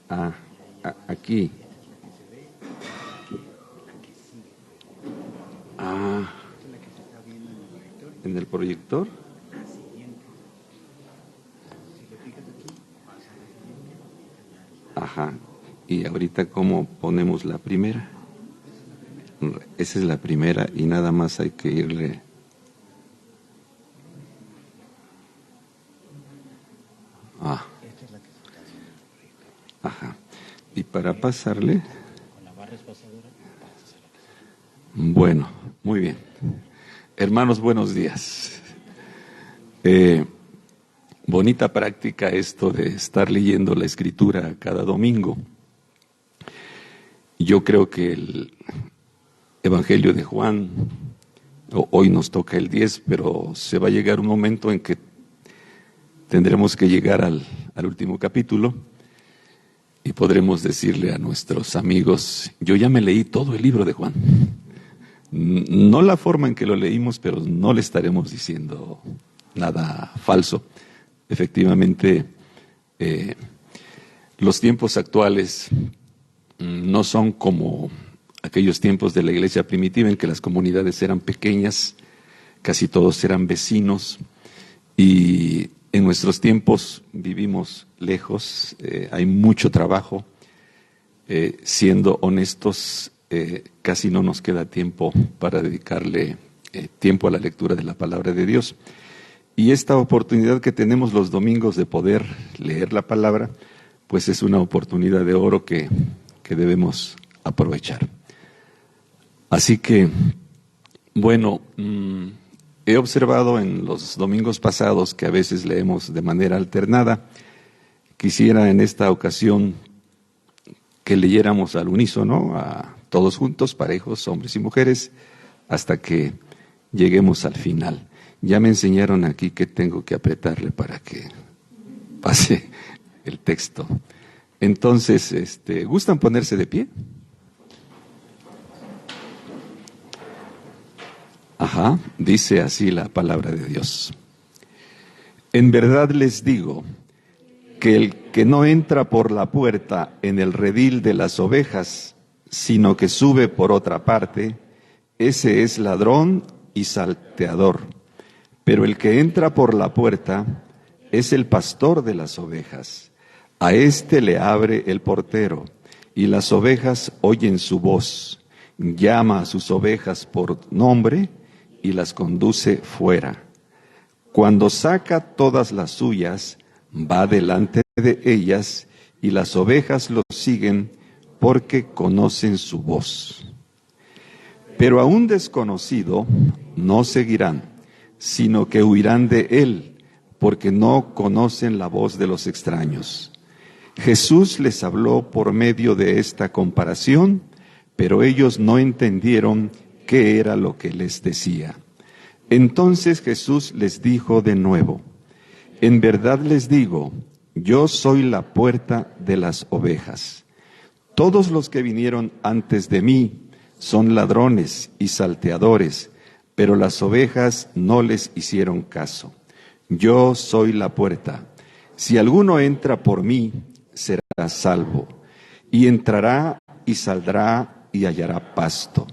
Ah, aquí. Ah, en el proyector. Ajá. Y ahorita, ¿cómo ponemos la primera? Esa es la primera y nada más hay que irle. Ah, ajá. Y para pasarle. Bueno, muy bien. Hermanos, buenos días. Bonita práctica esto de estar leyendo la Escritura cada domingo. Yo creo que el Evangelio de Juan, hoy nos toca el 10, pero se va a llegar un momento en que tendremos que llegar al último capítulo y podremos decirle a nuestros amigos, yo ya me leí todo el libro de Juan. No la forma en que lo leímos, pero no le estaremos diciendo nada falso. Efectivamente, los tiempos actuales no son como aquellos tiempos de la iglesia primitiva en que las comunidades eran pequeñas, casi todos eran vecinos, y en nuestros tiempos vivimos lejos, hay mucho trabajo, siendo honestos, casi no nos queda tiempo para dedicarle tiempo a la lectura de la palabra de Dios. Y esta oportunidad que tenemos los domingos de poder leer la palabra, pues es una oportunidad de oro que debemos aprovechar. Así que, bueno, he observado en los domingos pasados que a veces leemos de manera alternada. Quisiera en esta ocasión que leyéramos al unísono, a todos juntos, parejos, hombres y mujeres, hasta que lleguemos al final. Ya me enseñaron aquí que tengo que apretarle para que pase el texto. Entonces, ¿gustan ponerse de pie? Ajá, dice así la palabra de Dios. En verdad les digo que el que no entra por la puerta en el redil de las ovejas, sino que sube por otra parte, ese es ladrón y salteador. Pero el que entra por la puerta es el pastor de las ovejas. A éste le abre el portero, y las ovejas oyen su voz. Llama a sus ovejas por nombre y las conduce fuera. Cuando saca todas las suyas, va delante de ellas, y las ovejas lo siguen porque conocen su voz. Pero a un desconocido no seguirán, sino que huirán de él, porque no conocen la voz de los extraños. Jesús les habló por medio de esta comparación, pero ellos no entendieron qué era lo que les decía. Entonces Jesús les dijo de nuevo, en verdad les digo, yo soy la puerta de las ovejas. Todos los que vinieron antes de mí son ladrones y salteadores, pero las ovejas no les hicieron caso. Yo soy la puerta. Si alguno entra por mí, será salvo, y entrará y saldrá y hallará pasto.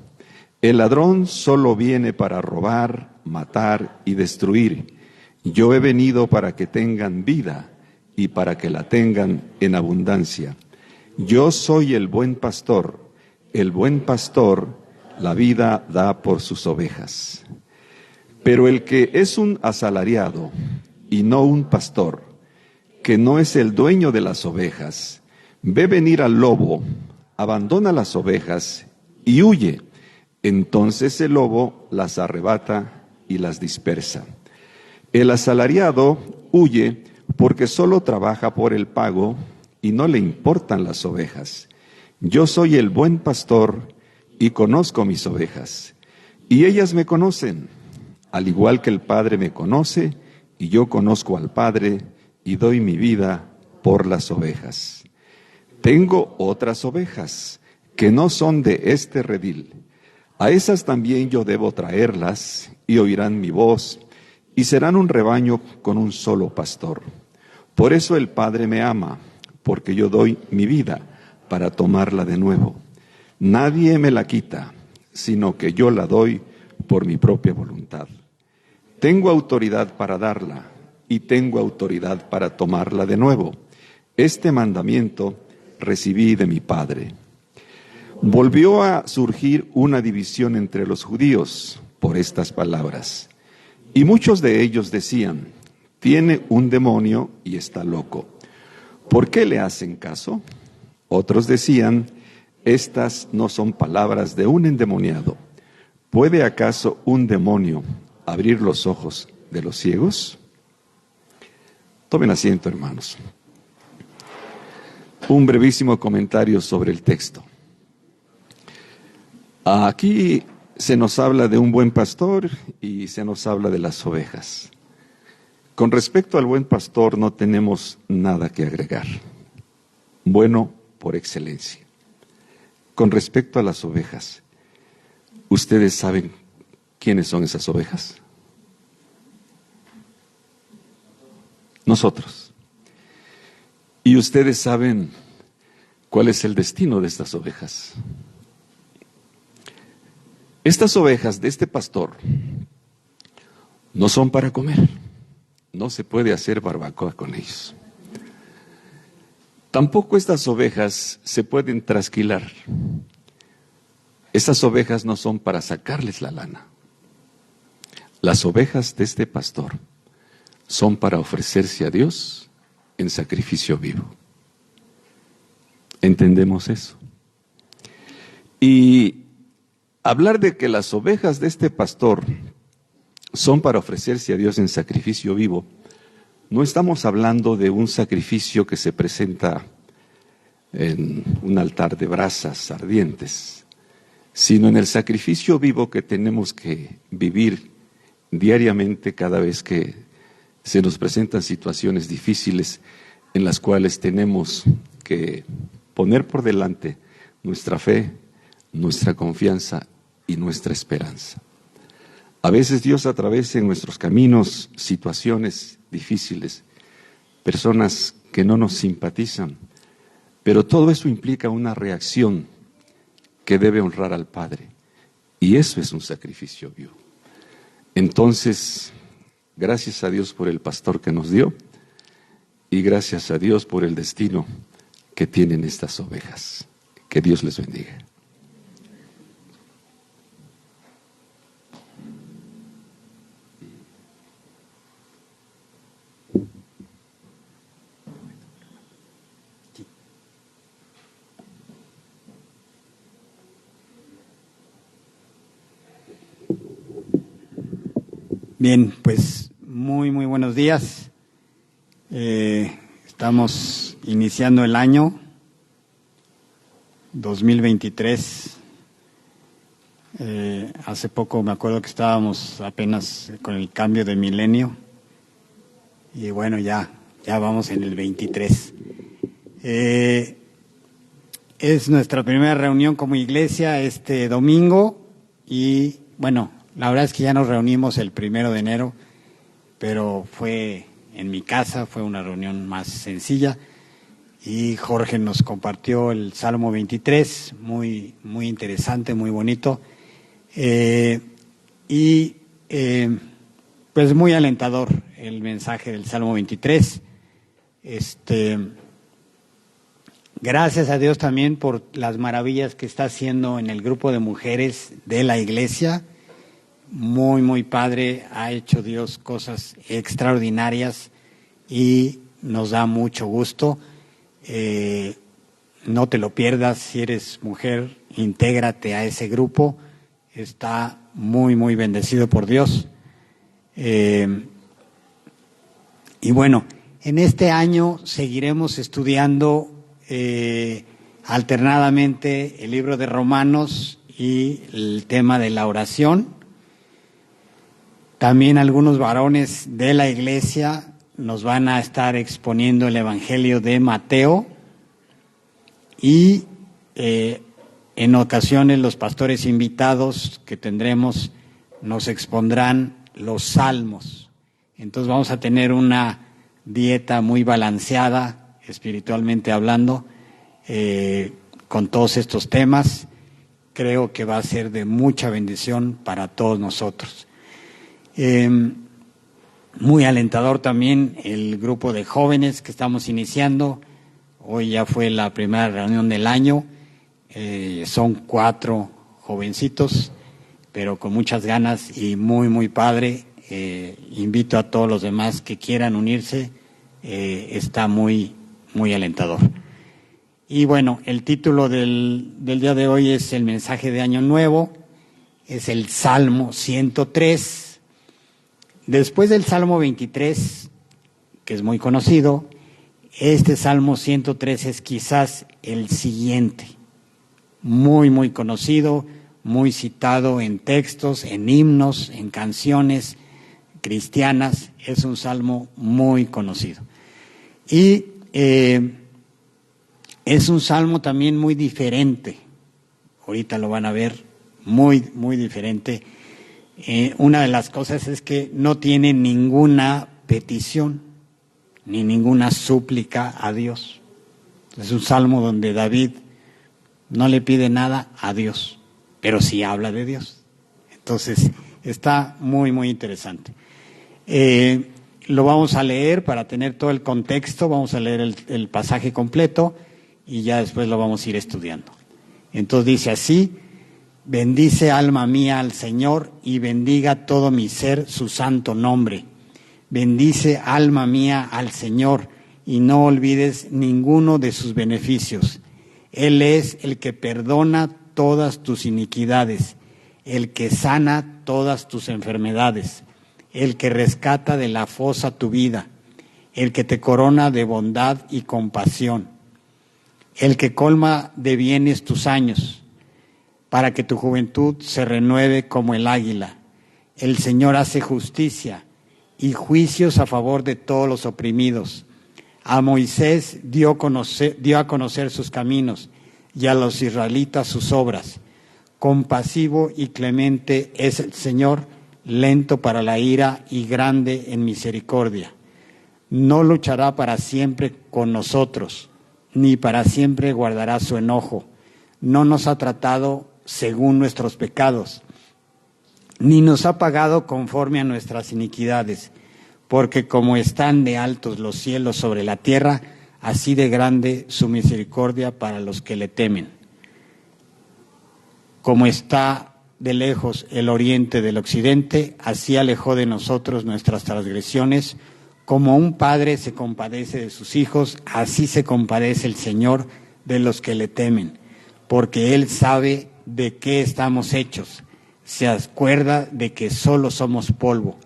El ladrón solo viene para robar, matar y destruir. Yo he venido para que tengan vida y para que la tengan en abundancia. Yo soy el buen pastor. El buen pastor la vida da por sus ovejas. Pero el que es un asalariado y no un pastor, que no es el dueño de las ovejas, ve venir al lobo, abandona las ovejas y huye. Entonces el lobo las arrebata y las dispersa. El asalariado huye porque solo trabaja por el pago y no le importan las ovejas. Yo soy el buen pastor y conozco mis ovejas, y ellas me conocen, al igual que el Padre me conoce, y yo conozco al Padre y doy mi vida por las ovejas. Tengo otras ovejas que no son de este redil. A esas también yo debo traerlas, y oirán mi voz, y serán un rebaño con un solo pastor. Por eso el Padre me ama, porque yo doy mi vida para tomarla de nuevo. Nadie me la quita, sino que yo la doy por mi propia voluntad. Tengo autoridad para darla y tengo autoridad para tomarla de nuevo. Este mandamiento recibí de mi Padre. Volvió a surgir una división entre los judíos por estas palabras. Y muchos de ellos decían: tiene un demonio y está loco. ¿Por qué le hacen caso? Otros decían: estas no son palabras de un endemoniado. ¿Puede acaso un demonio abrir los ojos de los ciegos? Tomen asiento, hermanos. Un brevísimo comentario sobre el texto. Aquí se nos habla de un buen pastor y se nos habla de las ovejas. Con respecto al buen pastor no tenemos nada que agregar. Bueno por excelencia. Con respecto a las ovejas, ¿ustedes saben quiénes son esas ovejas? Nosotros. ¿Y ustedes saben cuál es el destino de estas ovejas? Estas ovejas de este pastor no son para comer. No se puede hacer barbacoa con ellos. Tampoco estas ovejas se pueden trasquilar. Estas ovejas no son para sacarles la lana. Las ovejas de este pastor son para ofrecerse a Dios en sacrificio vivo. ¿Entendemos eso? Y hablar de que las ovejas de este pastor son para ofrecerse a Dios en sacrificio vivo, no estamos hablando de un sacrificio que se presenta en un altar de brasas ardientes, sino en el sacrificio vivo que tenemos que vivir diariamente cada vez que se nos presentan situaciones difíciles en las cuales tenemos que poner por delante nuestra fe, nuestra confianza y nuestra esperanza. A veces Dios atraviesa en nuestros caminos situaciones difíciles, personas que no nos simpatizan, pero todo eso implica una reacción que debe honrar al Padre, y eso es un sacrificio vivo. Entonces, gracias a Dios por el pastor que nos dio, y gracias a Dios por el destino que tienen estas ovejas. Que Dios les bendiga. Bien, pues muy buenos días. Estamos iniciando el año 2023. Hace poco me acuerdo que estábamos apenas con el cambio de milenio y bueno, ya vamos en el 23. Es nuestra primera reunión como iglesia este domingo y bueno, la verdad es que ya nos reunimos el 1 de enero, pero fue en mi casa, fue una reunión más sencilla y Jorge nos compartió el Salmo 23, muy interesante, muy bonito pues muy alentador el mensaje del Salmo 23. Gracias a Dios también por las maravillas que está haciendo en el grupo de mujeres de la iglesia. Muy padre, ha hecho Dios cosas extraordinarias y nos da mucho gusto. No te lo pierdas, si eres mujer, intégrate a ese grupo, está muy bendecido por Dios. Y bueno, en este año seguiremos estudiando alternadamente el libro de Romanos y el tema de la oración. También algunos varones de la iglesia nos van a estar exponiendo el Evangelio de Mateo y en ocasiones los pastores invitados que tendremos nos expondrán los salmos. Entonces vamos a tener una dieta muy balanceada espiritualmente hablando, con todos estos temas. Creo que va a ser de mucha bendición para todos nosotros. Muy alentador también el grupo de jóvenes que estamos iniciando. Hoy ya fue la primera reunión del año. Son 4 jovencitos, pero con muchas ganas y muy, muy padre. Invito a todos los demás que quieran unirse. Está muy, muy alentador. Y bueno, el título del día de hoy es el mensaje de Año Nuevo. Es el Salmo 103. Después del Salmo 23, que es muy conocido, este Salmo 103 es quizás el siguiente. Muy, muy conocido, muy citado en textos, en himnos, en canciones cristianas. Es un salmo muy conocido. Y es un salmo también muy diferente. Ahorita lo van a ver, muy, muy diferente. Una de las cosas es que no tiene ninguna petición, ni ninguna súplica a Dios. Es un salmo donde David no le pide nada a Dios, pero sí habla de Dios. Entonces, está muy, muy interesante. Lo vamos a leer para tener todo el contexto, vamos a leer el pasaje completo y ya después lo vamos a ir estudiando. Entonces dice así: bendice alma mía al Señor y bendiga todo mi ser su santo nombre. Bendice alma mía al Señor y no olvides ninguno de sus beneficios. Él es el que perdona todas tus iniquidades, el que sana todas tus enfermedades, el que rescata de la fosa tu vida, el que te corona de bondad y compasión, el que colma de bienes tus años, para que tu juventud se renueve como el águila. El Señor hace justicia y juicios a favor de todos los oprimidos. A Moisés dio a conocer sus caminos y a los israelitas sus obras. Compasivo y clemente es el Señor, lento para la ira y grande en misericordia. No luchará para siempre con nosotros, ni para siempre guardará su enojo. No nos ha tratado según nuestros pecados, ni nos ha pagado conforme a nuestras iniquidades, porque como están de altos los cielos sobre la tierra, así de grande su misericordia para los que le temen. Como está de lejos el oriente del occidente, así alejó de nosotros nuestras transgresiones. Como un padre se compadece de sus hijos, así se compadece el Señor de los que le temen, porque Él sabe de qué estamos hechos, se acuerda de que solo somos polvo.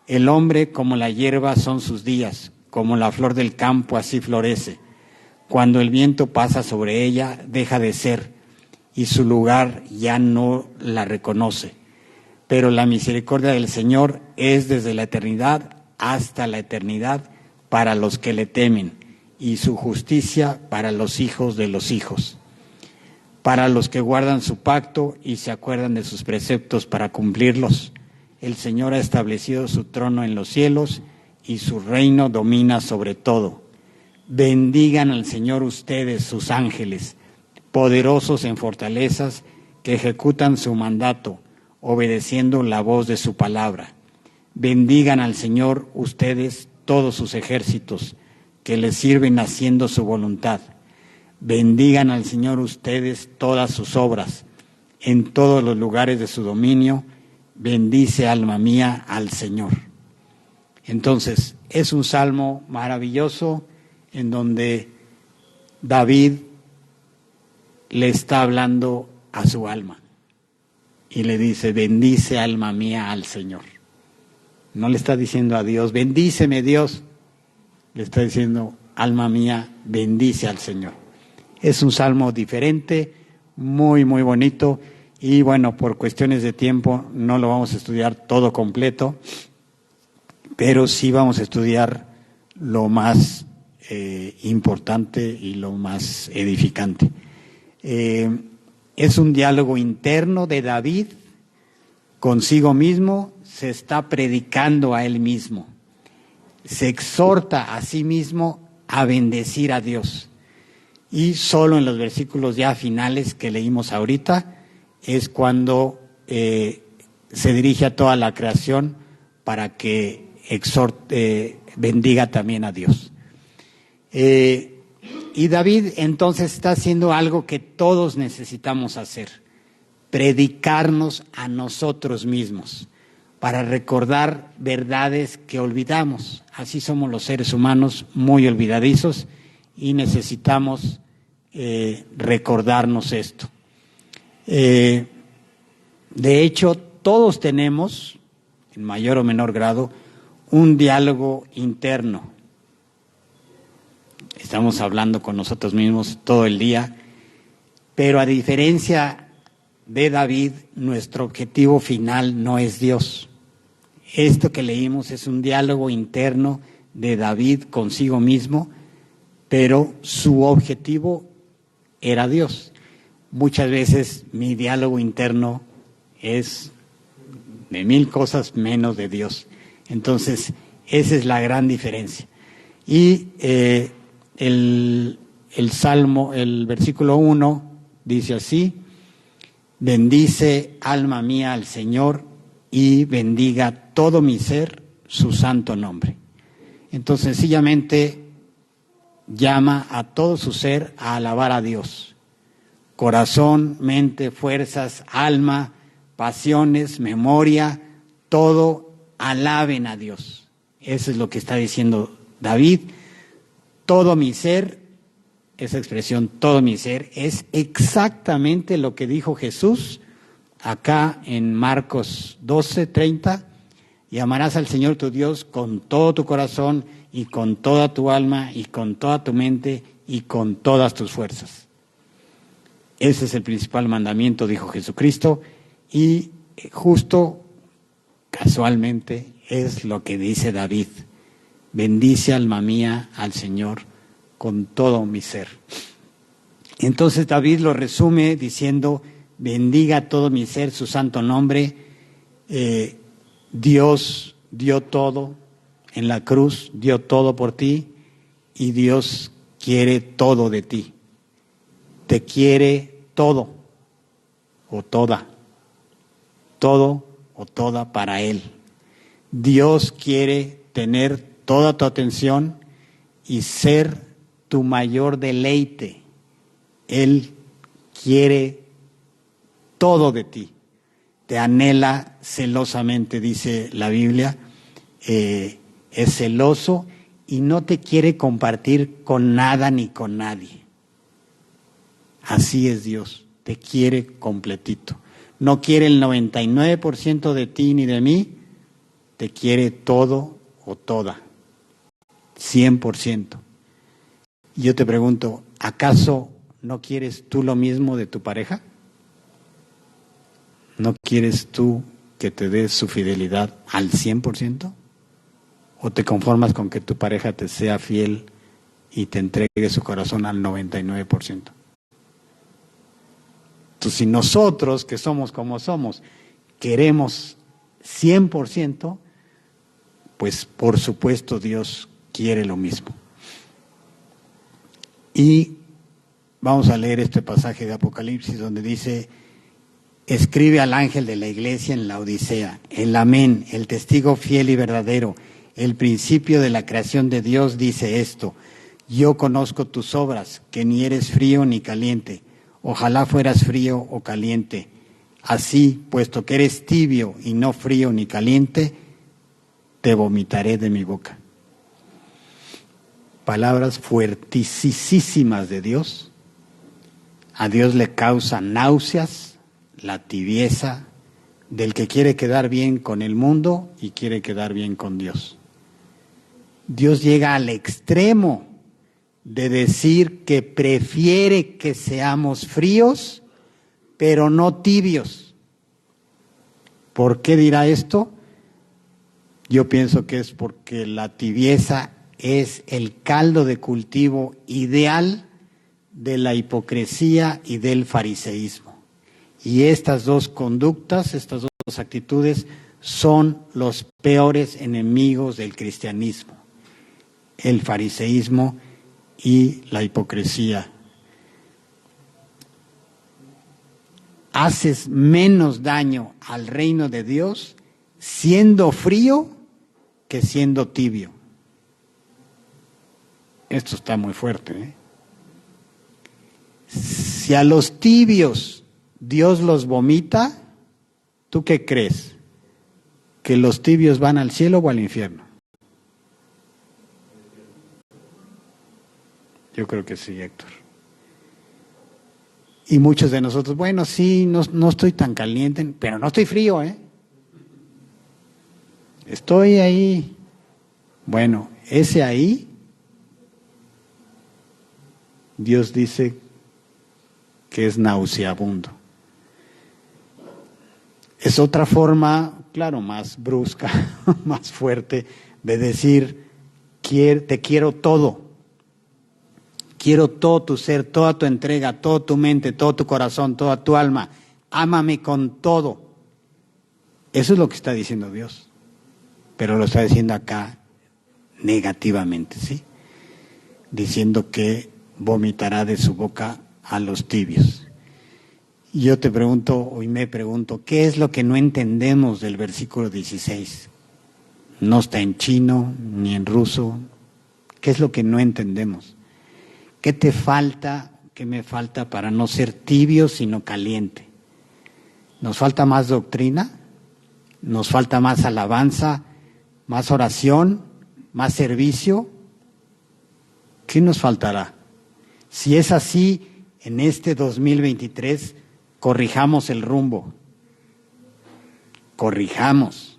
El hombre como la hierba son sus días, como la flor del campo así florece. Cuando el viento pasa sobre ella, deja de ser, y su lugar ya no la reconoce. Pero la misericordia del Señor es desde la eternidad hasta la eternidad para los que le temen, y su justicia para los hijos de los hijos. Para los que guardan su pacto y se acuerdan de sus preceptos para cumplirlos. El Señor ha establecido su trono en los cielos y su reino domina sobre todo. Bendigan al Señor ustedes, sus ángeles, poderosos en fortalezas, que ejecutan su mandato, obedeciendo la voz de su palabra. Bendigan al Señor ustedes, todos sus ejércitos, que les sirven haciendo su voluntad. Bendigan al Señor ustedes todas sus obras, en todos los lugares de su dominio. Bendice alma mía al Señor. Entonces, es un salmo maravilloso en donde David le está hablando a su alma y le dice: bendice alma mía al Señor. No le está diciendo a Dios: bendíceme Dios. Le está diciendo: alma mía, bendice al Señor. Es un salmo diferente, muy, muy bonito. Y bueno, por cuestiones de tiempo no lo vamos a estudiar todo completo, pero sí vamos a estudiar lo más importante y lo más edificante. Es un diálogo interno de David consigo mismo, se está predicando a él mismo, se exhorta a sí mismo a bendecir a Dios. Y solo en los versículos ya finales que leímos ahorita es cuando se dirige a toda la creación para que bendiga también a Dios. Y David entonces está haciendo algo que todos necesitamos hacer: predicarnos a nosotros mismos para recordar verdades que olvidamos. Así somos los seres humanos, muy olvidadizos, y necesitamos recordarnos esto. De hecho, todos tenemos, en mayor o menor grado, un diálogo interno. Estamos hablando con nosotros mismos todo el día, pero a diferencia de David, nuestro objetivo final no es Dios. Esto que leímos es un diálogo interno de David consigo mismo, pero su objetivo era Dios. Muchas veces mi diálogo interno es de 1000 cosas menos de Dios. Entonces, esa es la gran diferencia. Y el Salmo, el versículo 1 dice así: bendice alma mía al Señor y bendiga todo mi ser su santo nombre. Entonces, sencillamente llama a todo su ser a alabar a Dios. Corazón, mente, fuerzas, alma, pasiones, memoria, todo alaben a Dios. Eso es lo que está diciendo David. Todo mi ser, esa expresión, todo mi ser, es exactamente lo que dijo Jesús acá en Marcos 12:30. Y amarás al Señor tu Dios con todo tu corazón y con toda tu alma y con toda tu mente y con todas tus fuerzas. Ese es el principal mandamiento, dijo Jesucristo, y justo, casualmente, es lo que dice David: bendice alma mía al Señor con todo mi ser. Entonces David lo resume diciendo: bendiga todo mi ser su santo nombre. Dios dio todo en la cruz, dio todo por ti, y Dios quiere todo de ti. Te quiere todo o toda, todo o toda para Él. Dios quiere tener toda tu atención y ser tu mayor deleite. Él quiere todo de ti. Te anhela celosamente, dice la Biblia. Es celoso y no te quiere compartir con nada ni con nadie. Así es Dios, te quiere completito. No quiere el 99% de ti ni de mí, te quiere todo o toda, 100%. Y yo te pregunto, ¿acaso no quieres tú lo mismo de tu pareja? ¿No quieres tú que te dé su fidelidad al 100%? ¿O te conformas con que tu pareja te sea fiel y te entregue su corazón al 99%? Entonces, si nosotros, que somos como somos, queremos 100%, pues por supuesto Dios quiere lo mismo. Y vamos a leer este pasaje de Apocalipsis donde dice: escribe al ángel de la iglesia en la Odisea, el Amén, el testigo fiel y verdadero, el principio de la creación de Dios, dice esto: yo conozco tus obras, que ni eres frío ni caliente. Ojalá fueras frío o caliente. Así, puesto que eres tibio y no frío ni caliente, te vomitaré de mi boca. Palabras fuertísimas de Dios. A Dios le causa náuseas la tibieza del que quiere quedar bien con el mundo y quiere quedar bien con Dios. Dios llega al extremo de decir que prefiere que seamos fríos, pero no tibios. ¿Por qué dirá esto? Yo pienso que es porque la tibieza es el caldo de cultivo ideal de la hipocresía y del fariseísmo. Y estas dos conductas, estas dos actitudes, son los peores enemigos del cristianismo: el fariseísmo y la hipocresía. Haces menos daño al reino de Dios siendo frío que siendo tibio. Esto está muy fuerte, ¿eh? Si a los tibios Dios los vomita, ¿tú qué crees? ¿Que los tibios van al cielo o al infierno? Yo creo que sí, Héctor. Y muchos de nosotros, bueno, sí, no estoy tan caliente, pero no estoy frío, ¿eh? Estoy ahí. Bueno, ese ahí, Dios dice que es nauseabundo. Es otra forma, claro, más brusca, más fuerte, de decir, te quiero todo. Quiero todo tu ser, toda tu entrega, toda tu mente, todo tu corazón, toda tu alma. Ámame con todo. Eso es lo que está diciendo Dios. Pero lo está diciendo acá negativamente, ¿sí? Diciendo que vomitará de su boca a los tibios. Y yo te pregunto, hoy me pregunto, ¿qué es lo que no entendemos del versículo 16? No está en chino ni en ruso. ¿Qué es lo que no entendemos? ¿Qué te falta, qué me falta para no ser tibio sino caliente? ¿Nos falta más doctrina? ¿Nos falta más alabanza? ¿Más oración? ¿Más servicio? ¿Qué nos faltará? Si es así, en este 2023, corrijamos el rumbo. Corrijamos.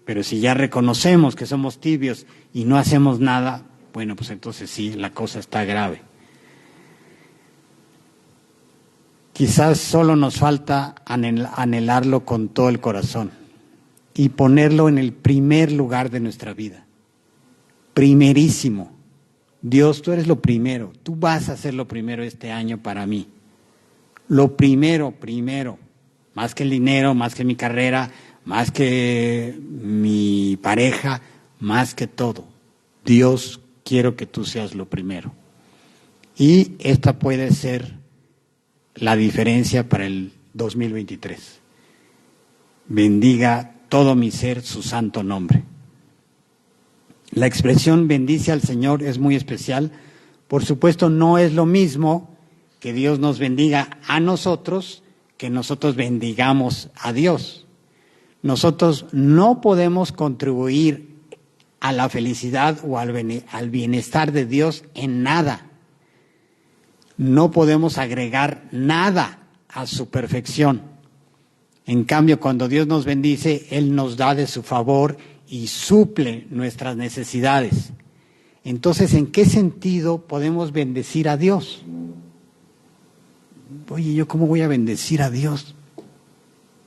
Pero si ya reconocemos que somos tibios y no hacemos nada, bueno, pues entonces sí, la cosa está grave. Quizás solo nos falta anhelarlo con todo el corazón y ponerlo en el primer lugar de nuestra vida. Primerísimo. Dios, tú eres lo primero. Tú vas a ser lo primero este año para mí. Lo primero. Más que el dinero, más que mi carrera, más que mi pareja, más que todo. Dios, quiero que tú seas lo primero. Y esta puede ser la diferencia para el 2023. Bendiga todo mi ser su santo nombre. La expresión bendice al Señor es muy especial. Por supuesto, no es lo mismo que Dios nos bendiga a nosotros que nosotros bendigamos a Dios. Nosotros no podemos contribuir a la felicidad o al bienestar de Dios en nada. No podemos agregar nada a su perfección. En cambio, cuando Dios nos bendice, Él nos da de su favor y suple nuestras necesidades. Entonces, ¿en qué sentido podemos bendecir a Dios? Oye, ¿yo cómo voy a bendecir a Dios?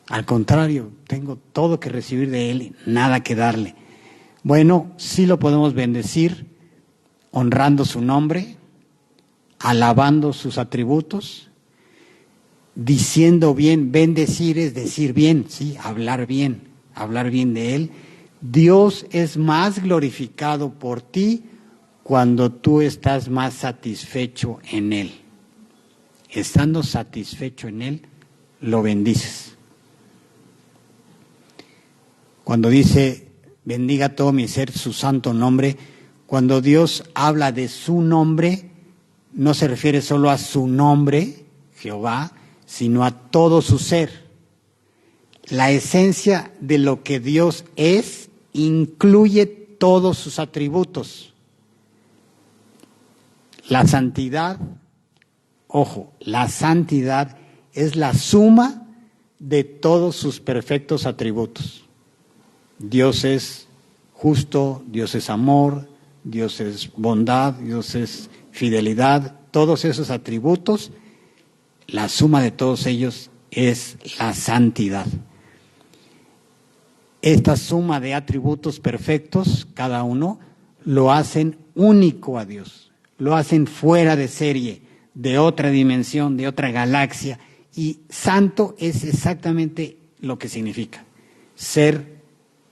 Al contrario, tengo todo que recibir de Él, nada que darle. Bueno, sí lo podemos bendecir honrando su nombre, alabando sus atributos, diciendo bien. Bendecir es decir bien, sí, hablar bien de Él. Dios es más glorificado por ti cuando tú estás más satisfecho en Él. Estando satisfecho en Él, lo bendices. Cuando dice, bendiga todo mi ser su santo nombre, cuando Dios habla de su nombre, no se refiere solo a su nombre, Jehová, sino a todo su ser. La esencia de lo que Dios es incluye todos sus atributos. La santidad, ojo, la santidad es la suma de todos sus perfectos atributos. Dios es justo, Dios es amor, Dios es bondad, Dios es fidelidad, todos esos atributos, la suma de todos ellos es la santidad. Esta suma de atributos perfectos, cada uno, lo hacen único a Dios, lo hacen fuera de serie, de otra dimensión, de otra galaxia, y santo es exactamente lo que significa, ser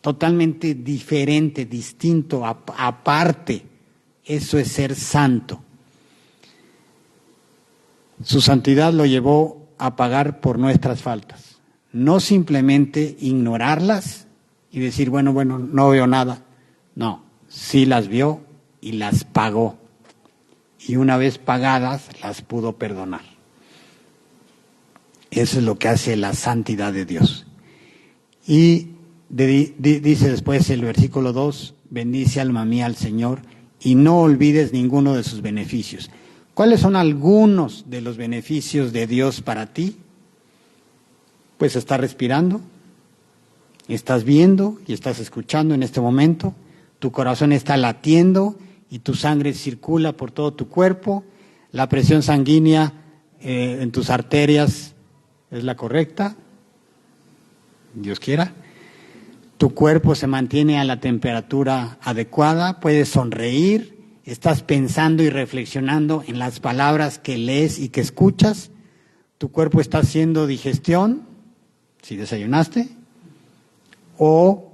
totalmente diferente, distinto, aparte, eso es ser santo. Su santidad lo llevó a pagar por nuestras faltas. No simplemente ignorarlas y decir, bueno, no veo nada. No, sí las vio y las pagó. Y una vez pagadas, las pudo perdonar. Eso es lo que hace la santidad de Dios. Y dice después el versículo 2, bendice alma mía al Señor y no olvides ninguno de sus beneficios. ¿Cuáles son algunos de los beneficios de Dios para ti? Pues estás respirando, estás viendo y estás escuchando en este momento, tu corazón está latiendo y tu sangre circula por todo tu cuerpo, la presión sanguínea en tus arterias es la correcta, Dios quiera. Tu cuerpo se mantiene a la temperatura adecuada, puedes sonreír, estás pensando y reflexionando en las palabras que lees y que escuchas, tu cuerpo está haciendo digestión, si desayunaste, o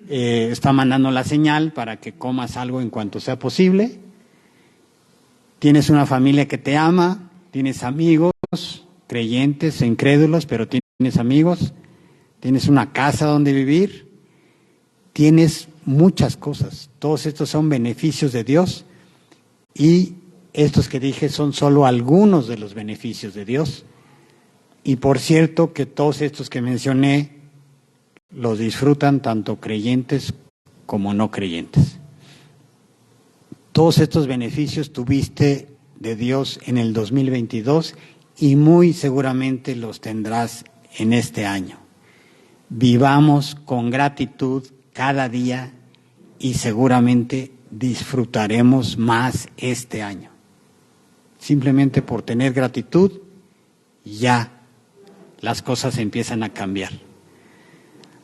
está mandando la señal para que comas algo en cuanto sea posible. Tienes una familia que te ama, tienes amigos, creyentes, incrédulos, pero tienes amigos, tienes una casa donde vivir, tienes muchas cosas. Todos estos son beneficios de Dios y estos que dije son solo algunos de los beneficios de Dios. Y por cierto que todos estos que mencioné los disfrutan tanto creyentes como no creyentes. Todos estos beneficios tuviste de Dios en el 2022 y muy seguramente los tendrás en este año. Vivamos con gratitud cada día y seguramente disfrutaremos más este año. Simplemente por tener gratitud, ya las cosas empiezan a cambiar.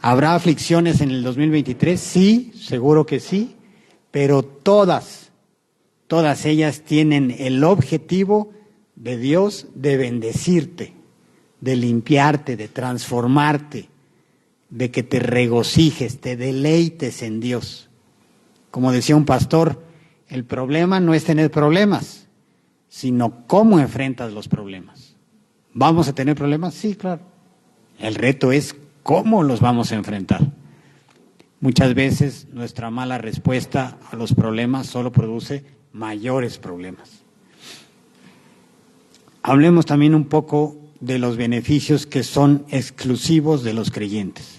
¿Habrá aflicciones en el 2023? Sí, seguro que sí, pero todas ellas tienen el objetivo de Dios de bendecirte, de limpiarte, de transformarte, de que te regocijes, te deleites en Dios. Como decía un pastor, el problema no es tener problemas, sino cómo enfrentas los problemas. ¿Vamos a tener problemas? Sí, claro. El reto es cómo los vamos a enfrentar. Muchas veces nuestra mala respuesta a los problemas solo produce mayores problemas. Hablemos también un poco de los beneficios que son exclusivos de los creyentes.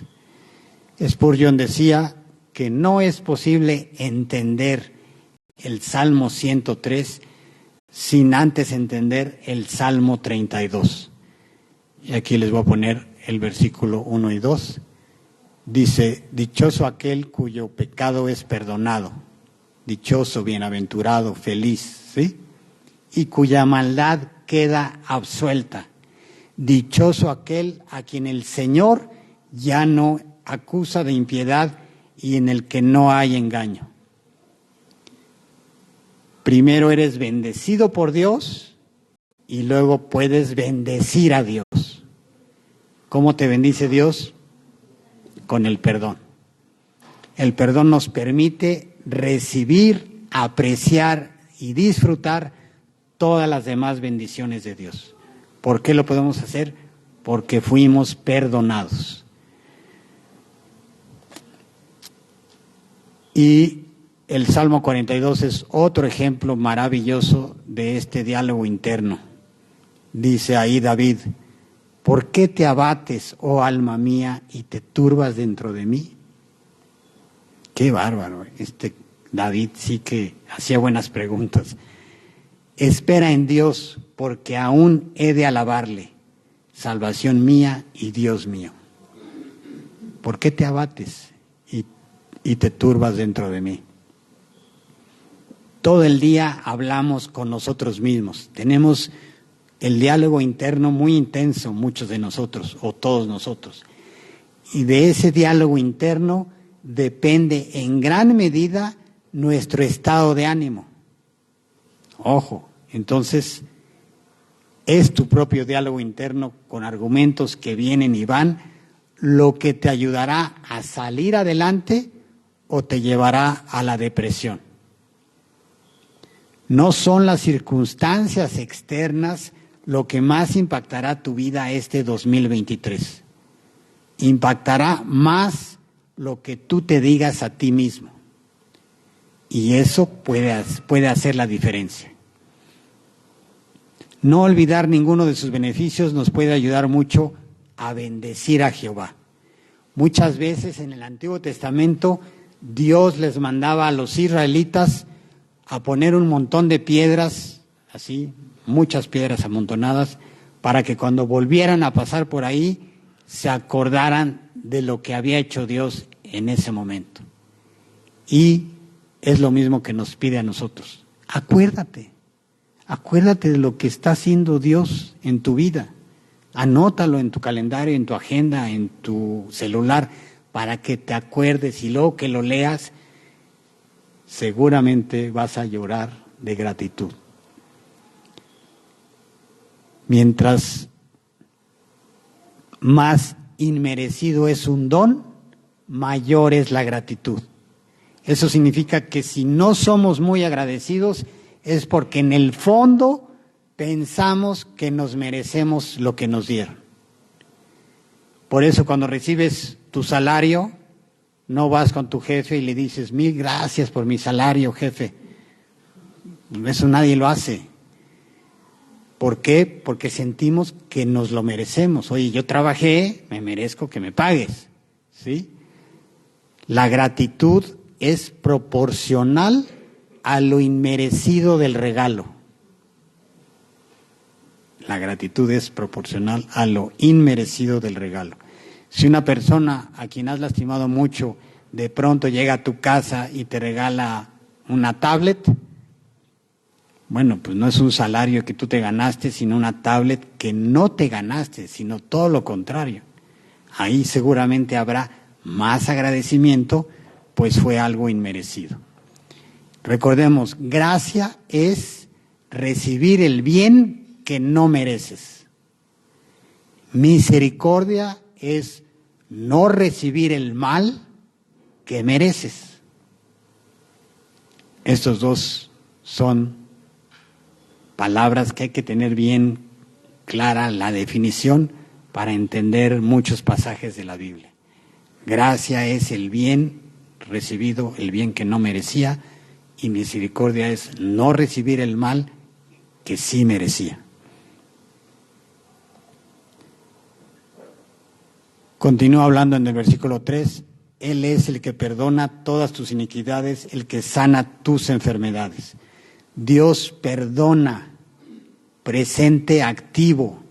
Spurgeon decía que no es posible entender el Salmo 103 sin antes entender el Salmo 32. Y aquí les voy a poner el versículo 1 y 2. Dice, dichoso aquel cuyo pecado es perdonado, dichoso, bienaventurado, feliz, ¿sí? Y cuya maldad queda absuelta. Dichoso aquel a quien el Señor ya no acusa de impiedad y en el que no hay engaño. Primero eres bendecido por Dios y luego puedes bendecir a Dios. ¿Cómo te bendice Dios? Con el perdón. El perdón nos permite recibir, apreciar y disfrutar todas las demás bendiciones de Dios. ¿Por qué lo podemos hacer? Porque fuimos perdonados. Y el Salmo 42 es otro ejemplo maravilloso de este diálogo interno. Dice ahí David, ¿por qué te abates, oh alma mía, y te turbas dentro de mí? Qué bárbaro. David sí que hacía buenas preguntas. Espera en Dios, porque aún he de alabarle, salvación mía y Dios mío. ¿Por qué te abates y te turbas dentro de mí? Todo el día hablamos con nosotros mismos. Tenemos el diálogo interno muy intenso, muchos de nosotros, o todos nosotros. Y de ese diálogo interno depende en gran medida nuestro estado de ánimo. Ojo, entonces es tu propio diálogo interno con argumentos que vienen y van lo que te ayudará a salir adelante o te llevará a la depresión. No son las circunstancias externas lo que más impactará tu vida este 2023. Impactará más lo que tú te digas a ti mismo. Y eso puede hacer la diferencia. No olvidar ninguno de sus beneficios nos puede ayudar mucho a bendecir a Jehová. Muchas veces en el Antiguo Testamento Dios les mandaba a los israelitas a poner un montón de piedras, así, muchas piedras amontonadas, para que cuando volvieran a pasar por ahí se acordaran de lo que había hecho Dios en ese momento. Y es lo mismo que nos pide a nosotros. Acuérdate de lo que está haciendo Dios en tu vida. Anótalo en tu calendario, en tu agenda, en tu celular, para que te acuerdes, y luego que lo leas, seguramente vas a llorar de gratitud. Mientras más inmerecido es un don, mayor es la gratitud. Eso significa que si no somos muy agradecidos, es porque en el fondo pensamos que nos merecemos lo que nos dieron. Por eso cuando recibes tu salario, no vas con tu jefe y le dices, 1000 gracias por mi salario, jefe. Eso nadie lo hace. ¿Por qué? Porque sentimos que nos lo merecemos. Oye, yo trabajé, me merezco que me pagues. ¿Sí? La gratitud es proporcional a lo inmerecido del regalo. La gratitud es proporcional a lo inmerecido del regalo. Si una persona a quien has lastimado mucho de pronto llega a tu casa y te regala una tablet, bueno, pues no es un salario que tú te ganaste, sino una tablet que no te ganaste, sino todo lo contrario. Ahí seguramente habrá más agradecimiento, pues fue algo inmerecido. Recordemos, gracia es recibir el bien que no mereces. Misericordia es no recibir el mal que mereces. Estos dos son palabras que hay que tener bien clara la definición para entender muchos pasajes de la Biblia. Gracia es el bien recibido, el bien que no merecía, y misericordia es no recibir el mal que sí merecía. Continúa hablando en el versículo 3, Él es el que perdona todas tus iniquidades, el que sana tus enfermedades. Dios perdona, presente activo,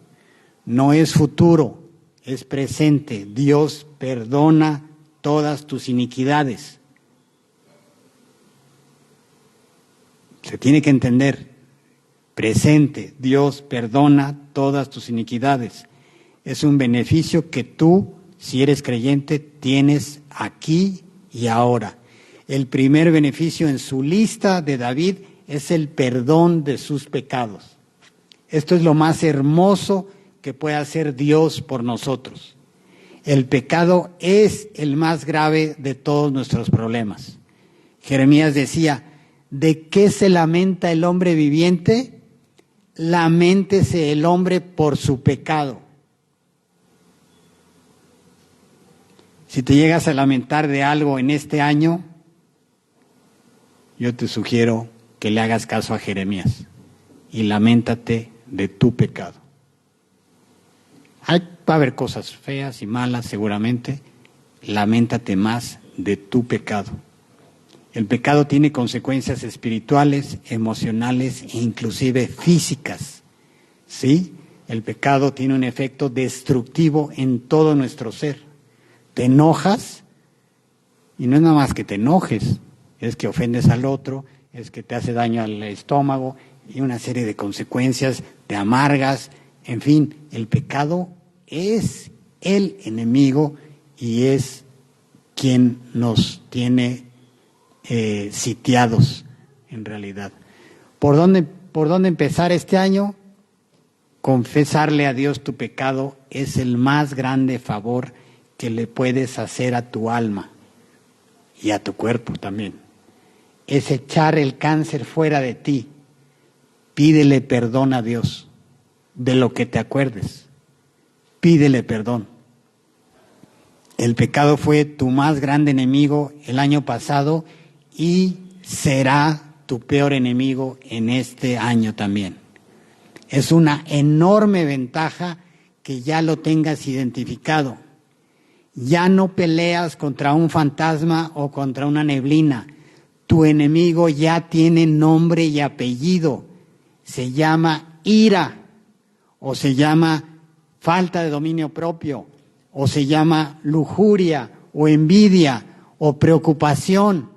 no es futuro, es presente. Dios perdona todas tus iniquidades. Se tiene que entender, presente, Dios perdona todas tus iniquidades. Es un beneficio que tú, si eres creyente, tienes aquí y ahora. El primer beneficio en su lista de David es el perdón de sus pecados. Esto es lo más hermoso que puede hacer Dios por nosotros. El pecado es el más grave de todos nuestros problemas. Jeremías decía, ¿de qué se lamenta el hombre viviente? Laméntese el hombre por su pecado. Si te llegas a lamentar de algo en este año, yo te sugiero que le hagas caso a Jeremías y laméntate de tu pecado. Va a haber cosas feas y malas seguramente, laméntate más de tu pecado. El pecado tiene consecuencias espirituales, emocionales e inclusive físicas. ¿Sí? El pecado tiene un efecto destructivo en todo nuestro ser. Te enojas y no es nada más que te enojes, es que ofendes al otro, es que te hace daño al estómago y una serie de consecuencias, te amargas, en fin, el pecado es el enemigo y es quien nos tiene sitiados en realidad. ¿Por dónde empezar este año? Confesarle a Dios tu pecado es el más grande favor que le puedes hacer a tu alma y a tu cuerpo también. Es echar el cáncer fuera de ti. Pídele perdón a Dios. de lo que te acuerdes. Pídele perdón. El pecado fue tu más grande enemigo el año pasado y será tu peor enemigo en este año también. Es una enorme ventaja que ya lo tengas identificado. Ya no peleas contra un fantasma o contra una neblina. Tu enemigo ya tiene nombre y apellido. Se llama ira, o se llama falta de dominio propio, o se llama lujuria, o envidia, o preocupación.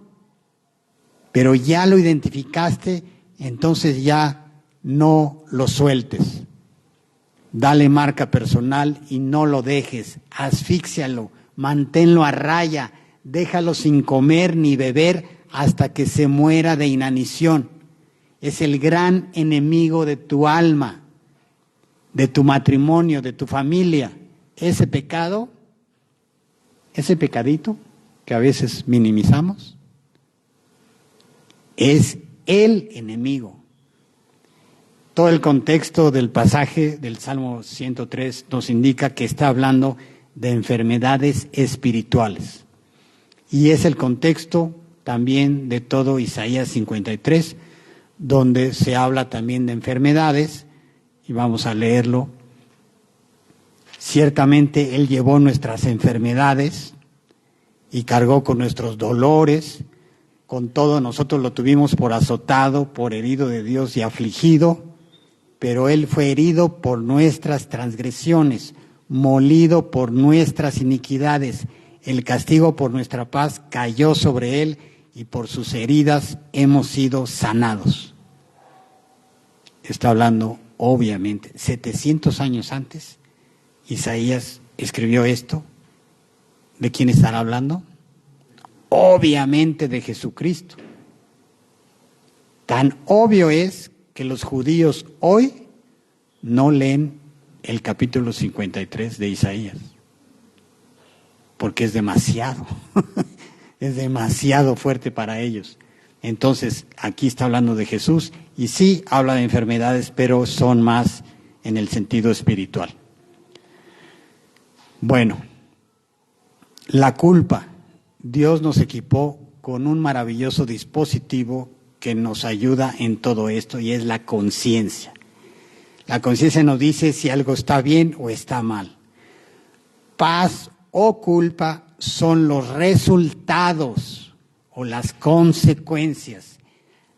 Pero ya lo identificaste, entonces ya no lo sueltes. Dale marca personal y no lo dejes. Asfíxialo, manténlo a raya, déjalo sin comer ni beber hasta que se muera de inanición. Es el gran enemigo de tu alma, de tu matrimonio, de tu familia. Ese pecado, ese pecadito que a veces minimizamos, es el enemigo. Todo el contexto del pasaje del Salmo 103 nos indica que está hablando de enfermedades espirituales. Y es el contexto también de todo Isaías 53, donde se habla también de enfermedades, y vamos a leerlo. Ciertamente Él llevó nuestras enfermedades y cargó con nuestros dolores. Con todo nosotros lo tuvimos por azotado, por herido de Dios y afligido, pero Él fue herido por nuestras transgresiones, molido por nuestras iniquidades. El castigo por nuestra paz cayó sobre Él y por sus heridas hemos sido sanados. Está hablando, obviamente, 700 años antes, Isaías escribió esto. ¿De quién estará hablando? Obviamente de Jesucristo. Tan obvio es que los judíos hoy no leen el capítulo 53 de Isaías, porque es demasiado, es demasiado fuerte para ellos. Entonces, aquí está hablando de Jesús, y sí habla de enfermedades, pero son más en el sentido espiritual. Bueno, la culpa. Dios nos equipó con un maravilloso dispositivo que nos ayuda en todo esto, y es la conciencia. La conciencia nos dice si algo está bien o está mal. Paz o culpa son los resultados o las consecuencias.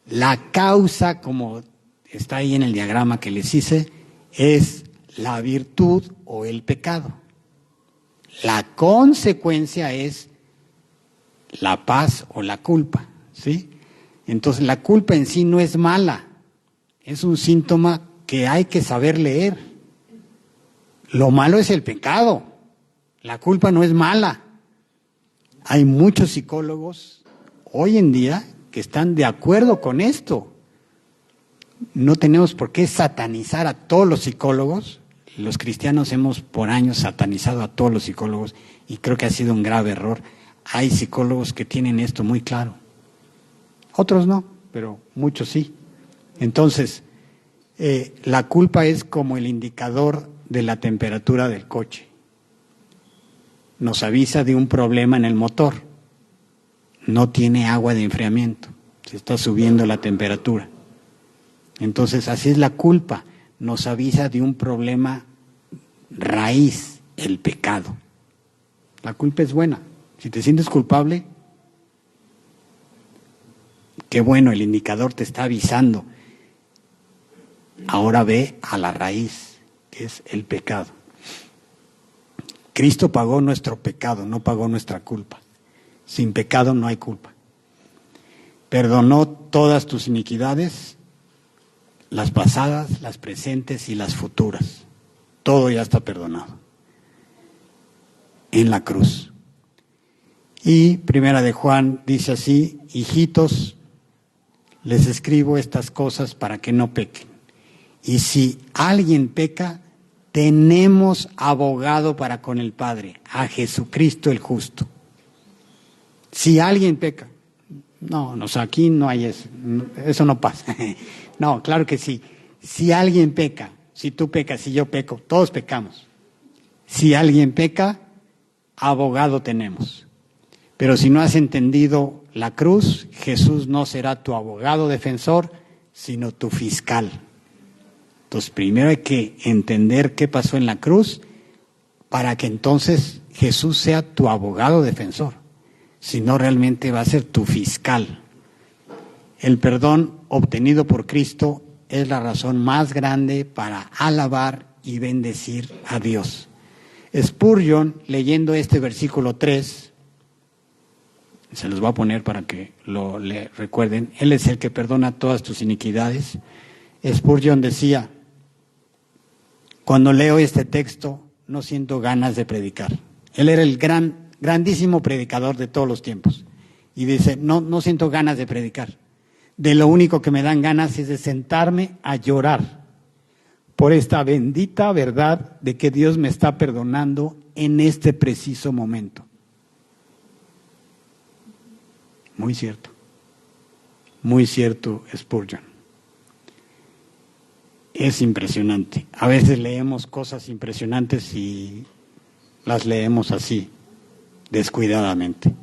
La causa, como está ahí en el diagrama que les hice, es la virtud o el pecado. La consecuencia es la paz o la culpa, ¿sí? Entonces la culpa en sí no es mala, es un síntoma que hay que saber leer. Lo malo es el pecado, la culpa no es mala. Hay muchos psicólogos hoy en día que están de acuerdo con esto. No tenemos por qué satanizar a todos los psicólogos. Los cristianos hemos por años satanizado a todos los psicólogos y creo que ha sido un grave error. Hay psicólogos que tienen esto muy claro. Otros no, pero muchos sí. Entonces, la culpa es como el indicador de la temperatura del coche. Nos avisa de un problema en el motor. No tiene agua de enfriamiento. Se está subiendo la temperatura. Entonces, así es la culpa. Nos avisa de un problema raíz, el pecado. La culpa es buena. Si te sientes culpable, qué bueno, el indicador te está avisando. Ahora ve a la raíz, que es el pecado. Cristo pagó nuestro pecado, no pagó nuestra culpa. Sin pecado no hay culpa. Perdonó todas tus iniquidades, las pasadas, las presentes y las futuras. Todo ya está perdonado en la cruz. Y Primera de Juan dice así: hijitos, les escribo estas cosas para que no pequen. Y si alguien peca, tenemos abogado para con el Padre, a Jesucristo el justo. Si alguien peca, no, aquí no hay eso no pasa. No, claro que sí. Si alguien peca, si tú pecas, si yo peco, todos pecamos. Si alguien peca, abogado tenemos. Pero si no has entendido la cruz, Jesús no será tu abogado defensor, sino tu fiscal. Entonces, primero hay que entender qué pasó en la cruz para que entonces Jesús sea tu abogado defensor. Si no, realmente va a ser tu fiscal. El perdón obtenido por Cristo es la razón más grande para alabar y bendecir a Dios. Spurgeon, leyendo este versículo 3, se los voy a poner para que le recuerden, Él es el que perdona todas tus iniquidades. Spurgeon decía, cuando leo este texto no siento ganas de predicar. Él era el grandísimo predicador de todos los tiempos. Y dice, no siento ganas de predicar. De lo único que me dan ganas es de sentarme a llorar por esta bendita verdad de que Dios me está perdonando en este preciso momento. Muy cierto, Spurgeon. Es impresionante. A veces leemos cosas impresionantes y las leemos así, descuidadamente.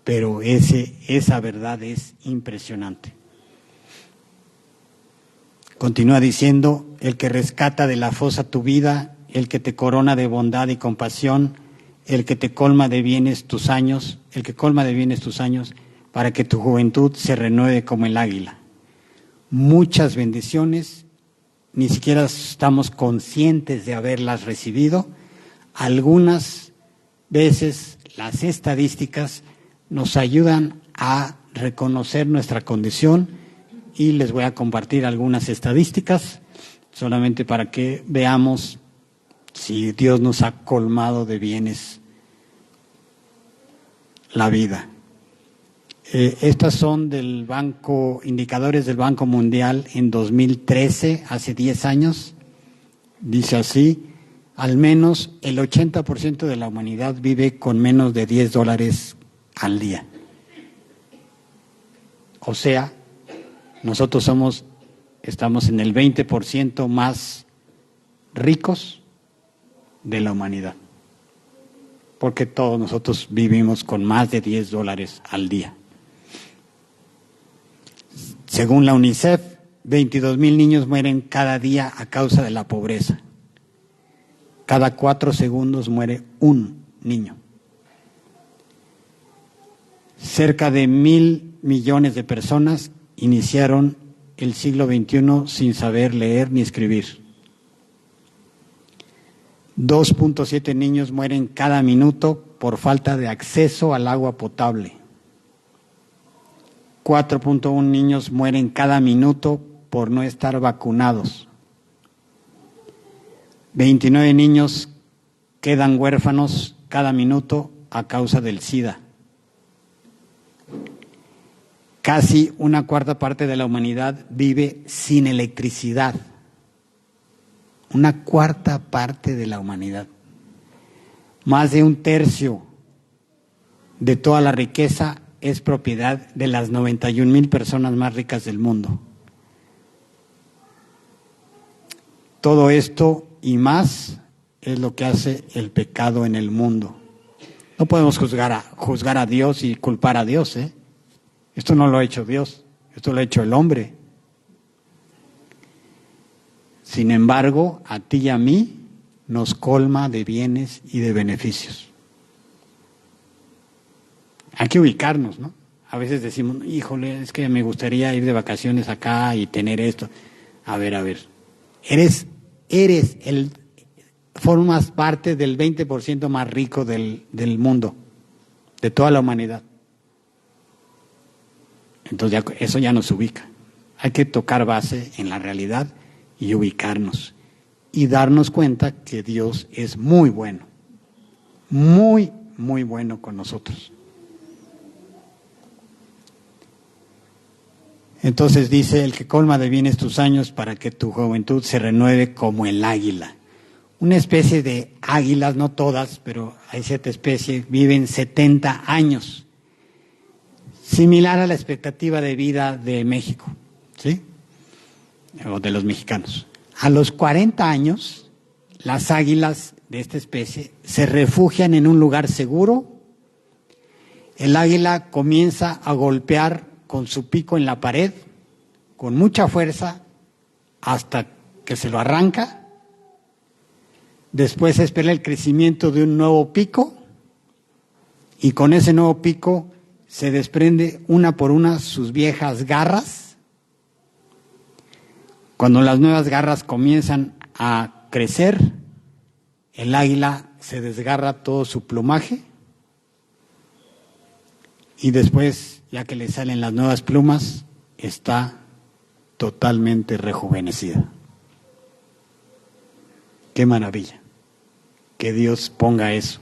Pero esa verdad es impresionante. Continúa diciendo, el que rescata de la fosa tu vida, el que te corona de bondad y compasión, el que te colma de bienes tus años, para que tu juventud se renueve como el águila. Muchas bendiciones, ni siquiera estamos conscientes de haberlas recibido. Algunas veces las estadísticas nos ayudan a reconocer nuestra condición y les voy a compartir algunas estadísticas solamente para que veamos si Dios nos ha colmado de bienes la vida. Estas son del Banco, indicadores del Banco Mundial en 2013, hace 10 años. Dice así, al menos el 80% de la humanidad vive con menos de $10 al día. O sea, nosotros estamos en el 20% más ricos de la humanidad. Porque todos nosotros vivimos con más de $10 al día. Según la UNICEF, 22,000 niños mueren cada día a causa de la pobreza. Cada 4 segundos muere un niño. Cerca de 1,000 millones de personas iniciaron el siglo XXI sin saber leer ni escribir. 2.7 niños mueren cada minuto por falta de acceso al agua potable. 4.1 niños mueren cada minuto por no estar vacunados. 29 niños quedan huérfanos cada minuto a causa del SIDA. Casi 1/4 parte de la humanidad vive sin electricidad. 1/4 parte de la humanidad. Más de 1/3 de toda la riqueza es propiedad de las 91,000 personas más ricas del mundo. Todo esto y más es lo que hace el pecado en el mundo. No podemos juzgar a Dios y culpar a Dios, ¿eh? Esto no lo ha hecho Dios, esto lo ha hecho el hombre. Sin embargo, a ti y a mí nos colma de bienes y de beneficios. Hay que ubicarnos, ¿no? A veces decimos, híjole, es que me gustaría ir de vacaciones acá y tener esto. A ver. Formas parte del 20% más rico del mundo, de toda la humanidad. Entonces eso ya nos ubica. Hay que tocar base en la realidad y ubicarnos y darnos cuenta que Dios es muy bueno, muy, muy bueno con nosotros. Entonces dice, el que colma de bienes tus años para que tu juventud se renueve como el águila. Una especie de águilas, no todas, pero hay cierta especie, viven 70 años. Similar a la expectativa de vida de México, ¿sí? O de los mexicanos. A los 40 años, las águilas de esta especie se refugian en un lugar seguro. El águila comienza a golpear con su pico en la pared, con mucha fuerza, hasta que se lo arranca. Después espera el crecimiento de un nuevo pico, y con ese nuevo pico se desprende una por una sus viejas garras. Cuando las nuevas garras comienzan a crecer, el águila se desgarra todo su plumaje, y después, ya que le salen las nuevas plumas, está totalmente rejuvenecida. ¡Qué maravilla! Que Dios ponga eso.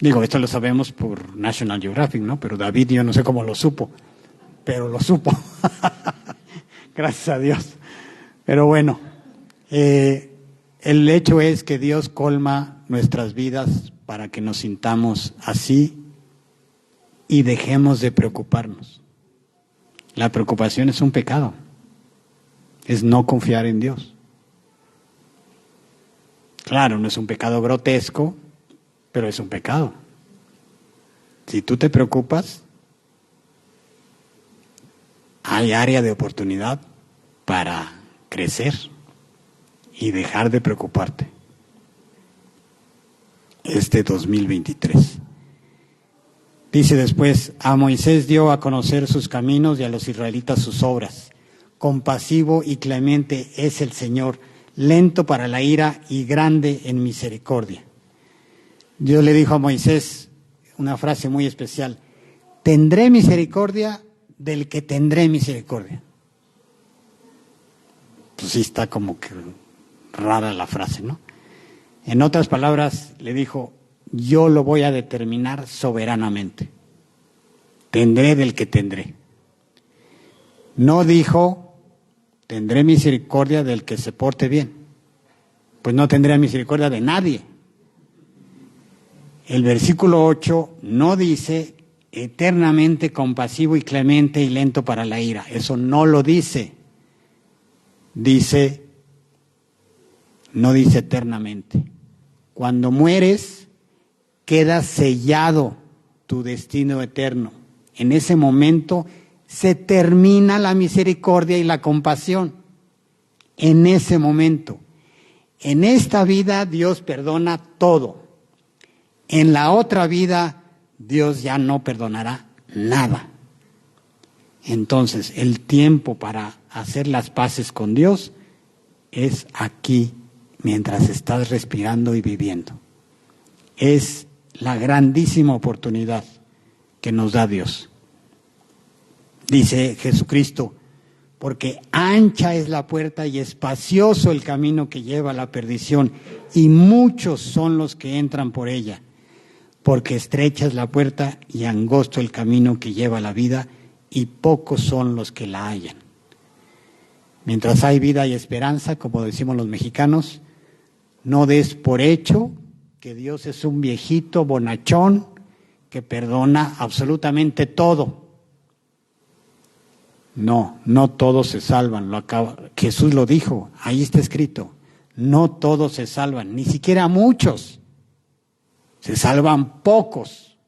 Digo, esto lo sabemos por National Geographic, ¿no? Pero David, yo no sé cómo lo supo, pero lo supo. Gracias a Dios. Pero bueno, el hecho es que Dios colma nuestras vidas para que nos sintamos así y dejemos de preocuparnos. La preocupación es un pecado, es no confiar en Dios. Claro, no es un pecado grotesco, pero es un pecado. Si tú te preocupas, hay área de oportunidad para crecer y dejar de preocuparte. Este 2023. Dice después, a Moisés dio a conocer sus caminos y a los israelitas sus obras. Compasivo y clemente es el Señor, lento para la ira y grande en misericordia. Dios le dijo a Moisés una frase muy especial: tendré misericordia del que tendré misericordia. Pues sí, está como que rara la frase, ¿no? En otras palabras, le dijo, yo lo voy a determinar soberanamente. Tendré del que tendré. No dijo, tendré misericordia del que se porte bien. Pues no tendré misericordia de nadie. El versículo 8 no dice, eternamente compasivo y clemente y lento para la ira. Eso no lo dice. Dice, no dice eternamente. Cuando mueres, queda sellado tu destino eterno. En ese momento se termina la misericordia y la compasión. En ese momento. En esta vida Dios perdona todo. En la otra vida Dios ya no perdonará nada. Entonces, el tiempo para hacer las paces con Dios es aquí, mientras estás respirando y viviendo. Es la grandísima oportunidad que nos da Dios. Dice Jesucristo, porque ancha es la puerta y espacioso el camino que lleva a la perdición, y muchos son los que entran por ella, porque estrecha es la puerta y angosto el camino que lleva a la vida, y pocos son los que la hallan. Mientras hay vida y esperanza, como decimos los mexicanos, no des por hecho que Dios es un viejito bonachón que perdona absolutamente todo. No, no todos se salvan. Jesús lo dijo, ahí está escrito. No todos se salvan, ni siquiera muchos. Se salvan pocos.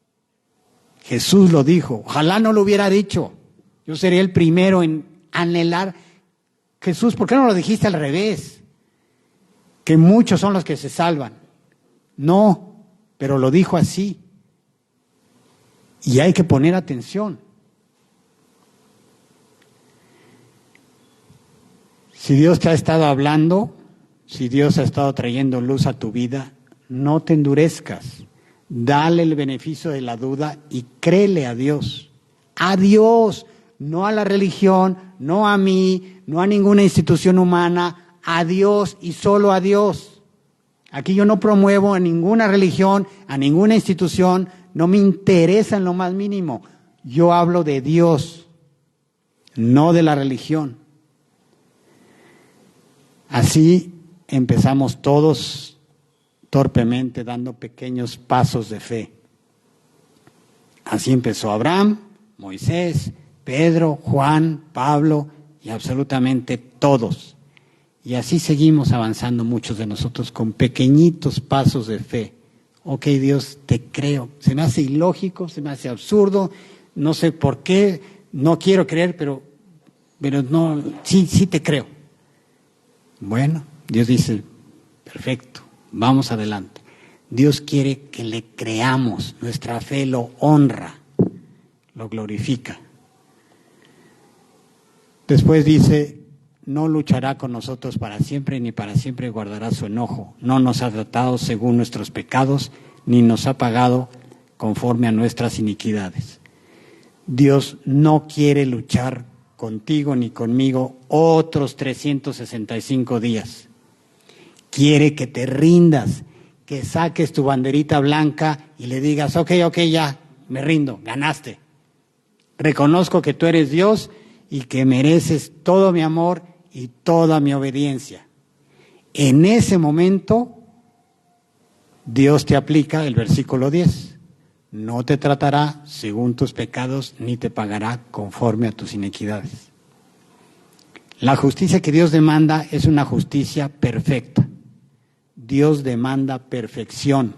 Jesús lo dijo. Ojalá no lo hubiera dicho. Yo sería el primero en anhelar. Jesús, ¿por qué no lo dijiste al revés? Que muchos son los que se salvan. No, pero lo dijo así. Y hay que poner atención. Si Dios te ha estado hablando, si Dios ha estado trayendo luz a tu vida, no te endurezcas. Dale el beneficio de la duda y créele a Dios. A Dios, no a la religión, no a mí, no a ninguna institución humana, a Dios y solo a Dios. Aquí yo no promuevo a ninguna religión, a ninguna institución, no me interesa en lo más mínimo. Yo hablo de Dios, no de la religión. Así empezamos todos torpemente dando pequeños pasos de fe. Así empezó Abraham, Moisés, Pedro, Juan, Pablo y absolutamente todos. Y así seguimos avanzando muchos de nosotros con pequeñitos pasos de fe. Ok, Dios, te creo. Se me hace ilógico, se me hace absurdo, no sé por qué, no quiero creer, pero no, sí te creo. Bueno, Dios dice, perfecto, vamos adelante. Dios quiere que le creamos, nuestra fe lo honra, lo glorifica. Después dice, no luchará con nosotros para siempre, ni para siempre guardará su enojo. No nos ha tratado según nuestros pecados, ni nos ha pagado conforme a nuestras iniquidades. Dios no quiere luchar contigo ni conmigo otros 365 días. Quiere que te rindas, que saques tu banderita blanca y le digas, ok, ya, me rindo, ganaste. Reconozco que tú eres Dios y que mereces todo mi amor y toda mi obediencia. En ese momento, Dios te aplica el versículo 10. No te tratará según tus pecados, ni te pagará conforme a tus iniquidades. La justicia que Dios demanda es una justicia perfecta. Dios demanda perfección.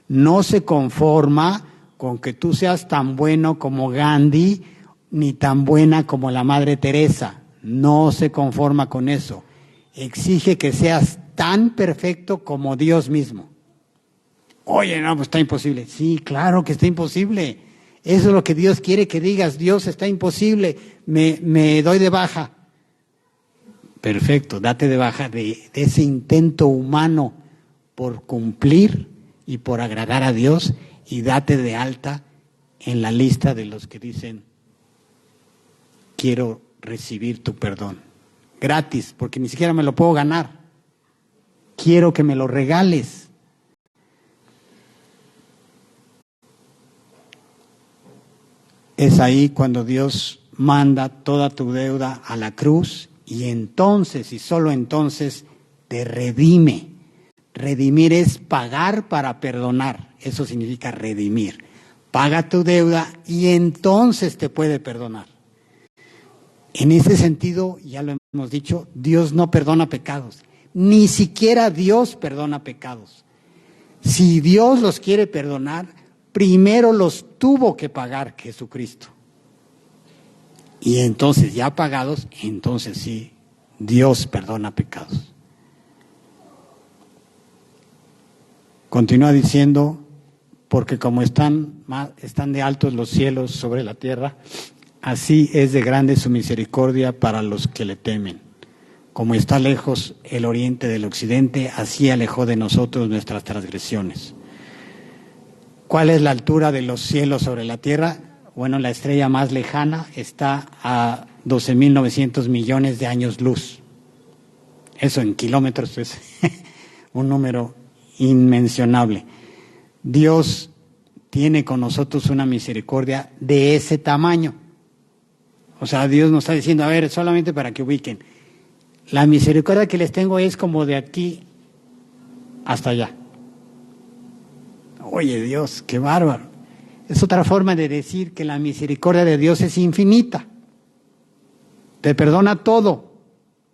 No se conforma con que tú seas tan bueno como Gandhi, ni tan buena como la Madre Teresa. No se conforma con eso. Exige que seas tan perfecto como Dios mismo. Oye, no, pues está imposible. Sí, claro que está imposible. Eso es lo que Dios quiere que digas. Dios, está imposible. Me doy de baja. Perfecto, date de baja de ese intento humano por cumplir y por agradar a Dios, y date de alta en la lista de los que dicen, quiero recibir tu perdón. Gratis, porque ni siquiera me lo puedo ganar. Quiero que me lo regales. Es ahí cuando Dios manda toda tu deuda a la cruz, y entonces, y solo entonces, te redime. Redimir es pagar para perdonar. Eso significa redimir. Paga tu deuda y entonces te puede perdonar. En ese sentido, ya lo hemos dicho, Dios no perdona pecados. Ni siquiera Dios perdona pecados. Si Dios los quiere perdonar, primero los tuvo que pagar Jesucristo. Y entonces, ya pagados, entonces sí, Dios perdona pecados. Continúa diciendo, porque como están de altos los cielos sobre la tierra, así es de grande su misericordia para los que le temen. Como está lejos el oriente del occidente, así alejó de nosotros nuestras transgresiones. ¿Cuál es la altura de los cielos sobre la tierra? Bueno, la estrella más lejana está a 12.900 millones de años luz. Eso en kilómetros es un número inmencionable. Dios tiene con nosotros una misericordia de ese tamaño. O sea, Dios nos está diciendo, a ver, solamente para que ubiquen, la misericordia que les tengo es como de aquí hasta allá. Oye, Dios, qué bárbaro. Es otra forma de decir que la misericordia de Dios es infinita. Te perdona todo.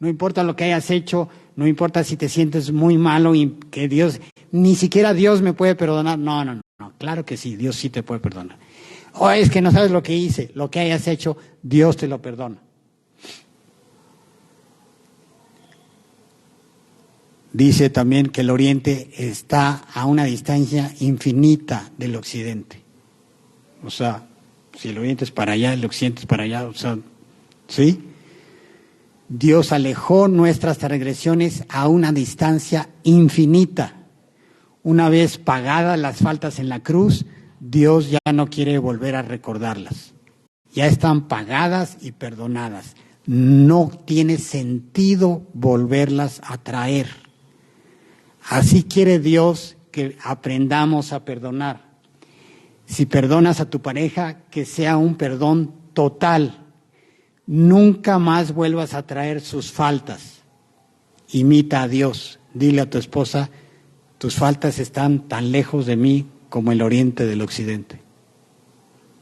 No importa lo que hayas hecho, no importa si te sientes muy malo y que Dios, ni siquiera Dios me puede perdonar. No, claro que sí, Dios sí te puede perdonar. O es que no sabes lo que hice, lo que hayas hecho, Dios te lo perdona. Dice también que el oriente está a una distancia infinita del occidente. O sea, si el oriente es para allá, el occidente es para allá, o sea, ¿sí? Dios alejó nuestras transgresiones a una distancia infinita. Una vez pagadas las faltas en la cruz, Dios ya no quiere volver a recordarlas. Ya están pagadas y perdonadas. No tiene sentido volverlas a traer. Así quiere Dios que aprendamos a perdonar. Si perdonas a tu pareja, que sea un perdón total. Nunca más vuelvas a traer sus faltas. Imita a Dios. Dile a tu esposa, tus faltas están tan lejos de mí como el oriente del occidente.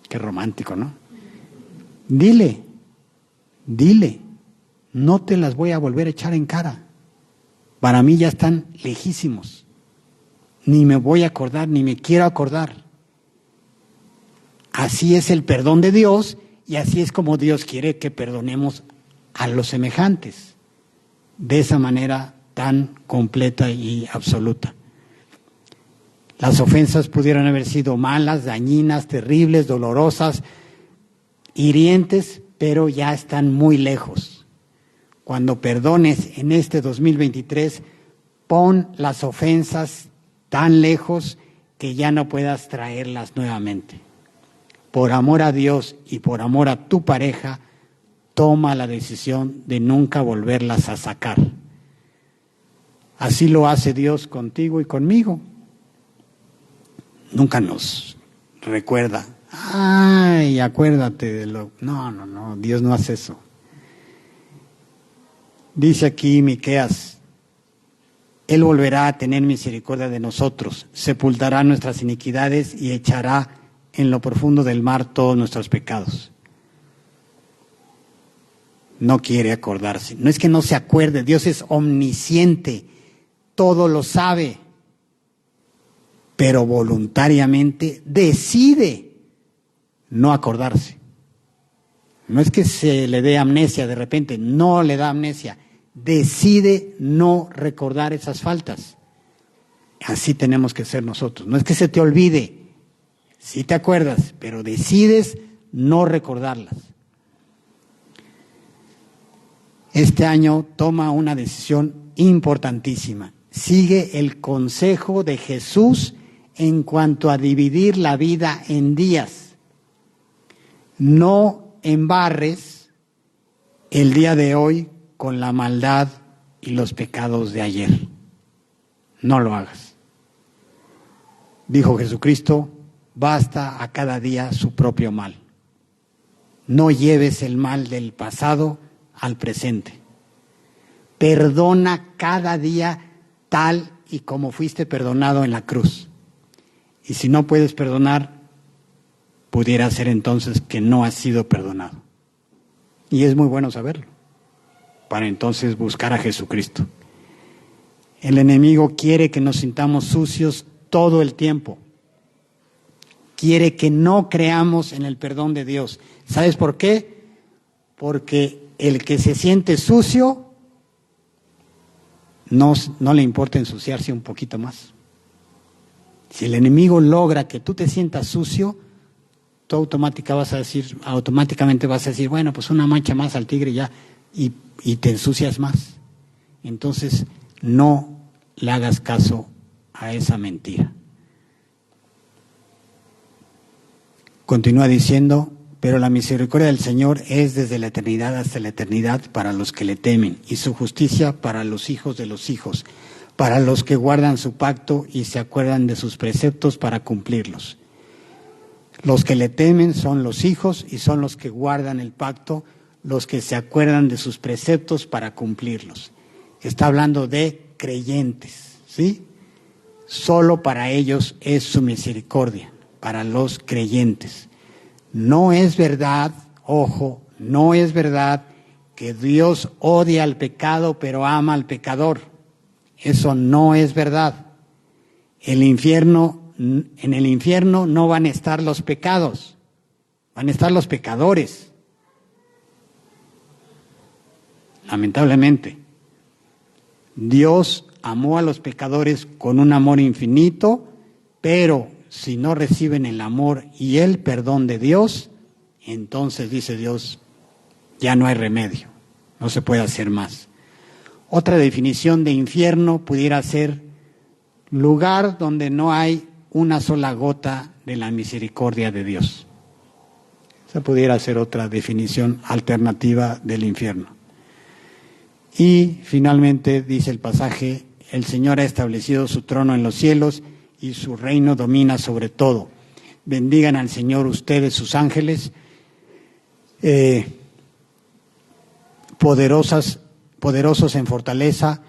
Qué romántico, ¿no? Dile. no te las voy a volver a echar en cara. Para mí ya están lejísimos. Ni me voy a acordar, ni me quiero acordar. Así es el perdón de Dios y así es como Dios quiere que perdonemos a los semejantes. De esa manera tan completa y absoluta. Las ofensas pudieron haber sido malas, dañinas, terribles, dolorosas, hirientes, pero ya están muy lejos. Cuando perdones en este 2023, pon las ofensas tan lejos que ya no puedas traerlas nuevamente. Por amor a Dios y por amor a tu pareja, toma la decisión de nunca volverlas a sacar. Así lo hace Dios contigo y conmigo. Nunca nos recuerda, ay, acuérdate de lo... No, Dios no hace eso. Dice aquí Miqueas, Él volverá a tener misericordia de nosotros, sepultará nuestras iniquidades y echará en lo profundo del mar todos nuestros pecados. No quiere acordarse, no es que no se acuerde, Dios es omnisciente, todo lo sabe, pero voluntariamente decide no acordarse. No es que se le dé amnesia de repente, no le da amnesia, decide no recordar esas faltas. Así tenemos que ser nosotros, no es que se te olvide, sí te acuerdas, pero decides no recordarlas. Este año toma una decisión importantísima. Sigue el consejo de Jesús en cuanto a dividir la vida en días. No embarres el día de hoy con la maldad y los pecados de ayer. No lo hagas. Dijo Jesucristo, basta a cada día su propio mal. No lleves el mal del pasado al presente. Perdona cada día tal y como fuiste perdonado en la cruz. Y si no puedes perdonar, pudiera ser entonces que no has sido perdonado. Y es muy bueno saberlo, para entonces buscar a Jesucristo. El enemigo quiere que nos sintamos sucios todo el tiempo. Quiere que no creamos en el perdón de Dios. ¿Sabes por qué? Porque el que se siente sucio no le importa ensuciarse un poquito más. Si el enemigo logra que tú te sientas sucio, tú automáticamente vas a decir, bueno, pues una mancha más al tigre ya, y te ensucias más. Entonces, no le hagas caso a esa mentira. Continúa diciendo, pero la misericordia del Señor es desde la eternidad hasta la eternidad para los que le temen, y su justicia para los hijos de los hijos, para los que guardan su pacto y se acuerdan de sus preceptos para cumplirlos. Los que le temen son los hijos y son los que guardan el pacto, los que se acuerdan de sus preceptos para cumplirlos. Está hablando de creyentes, ¿sí? Solo para ellos es su misericordia, para los creyentes. No es verdad, ojo, no es verdad que Dios odia al pecado pero ama al pecador. Eso no es verdad. En el infierno no van a estar los pecados, van a estar los pecadores. Lamentablemente, Dios amó a los pecadores con un amor infinito, pero si no reciben el amor y el perdón de Dios, entonces dice Dios, ya no hay remedio, no se puede hacer más. Otra definición de infierno pudiera ser lugar donde no hay una sola gota de la misericordia de Dios. Esa pudiera ser otra definición alternativa del infierno. Y finalmente dice el pasaje, el Señor ha establecido su trono en los cielos y su reino domina sobre todo. Bendigan al Señor ustedes, sus ángeles, poderosos en fortaleza,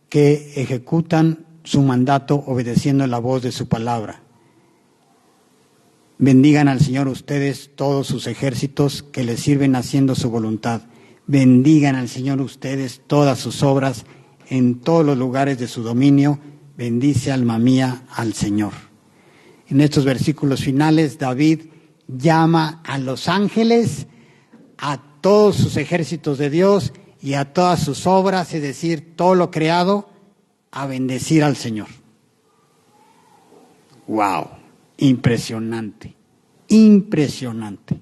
que ejecutan su mandato obedeciendo la voz de su palabra. Bendigan al Señor ustedes, todos sus ejércitos que le sirven haciendo su voluntad. Bendigan al Señor ustedes todas sus obras en todos los lugares de su dominio. Bendice, alma mía, al Señor. En estos versículos finales, David llama a los ángeles, a todos sus ejércitos de Dios y a todas sus obras, es decir, todo lo creado, a bendecir al Señor. ¡Wow! Impresionante, impresionante.